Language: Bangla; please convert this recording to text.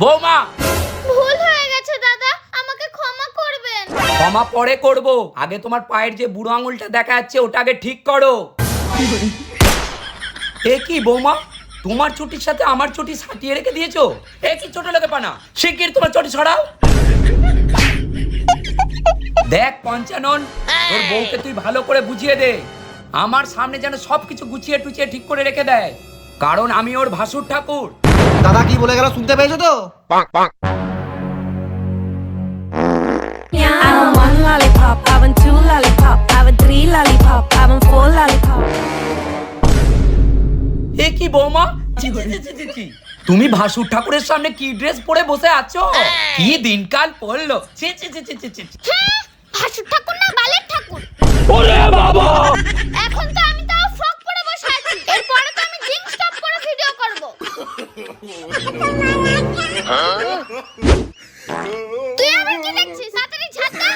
বৌমা, ভুল হয়ে গেছে দাদা, আমাকে ক্ষমা করবেন। ক্ষমা পরে করব, আগে তোমার পায়ের যে বুড়ো আঙুলটা দেখা যাচ্ছে ওটা আগে ঠিক করো। এ কি বৌমা, তোমার চুটির সাথে আমার চুটি সাটিয়ে রেখে দিয়েছো? এ কি ছোট লোকে পানা, শিগগির তোমার চুটি ছড়াও। দেখ পঞ্চানন, তোর বউকে তুই ভালো করে বুঝিয়ে দে, আমার সামনে যেন সবকিছু গুছিয়ে টুচিয়ে ঠিক করে রেখে দেয়, কারণ আমি ওর ভাসুর ঠাকুর। দাদা কি বলে গেল শুনতে পেয়েছো তো? I want one lollipop, I want two lollipop, I want three lollipop, I want four lollipop. এ কি বৌমা, ছি, ছি, ছি, ছি, ছি, ছি। তুমি ভাসুর ঠাকুরের সামনে কি ড্রেস পরে বসে আছো? কি দিনকাল পড়লো, ছি ছি ছি ছি ছি ছি। হ্যাঁ, ভাসুর ঠাকুর না বালের ঠাকুর। ওরে বাবা, এখন তো আমি তাও ফ্রক পরে বসে আছি, এরপরে তো আমি জিন্স টপ পরে ভিডিও করব। তুই আবার কি দেখছিস? তাড়াতাড়ি ঝাঁট দে।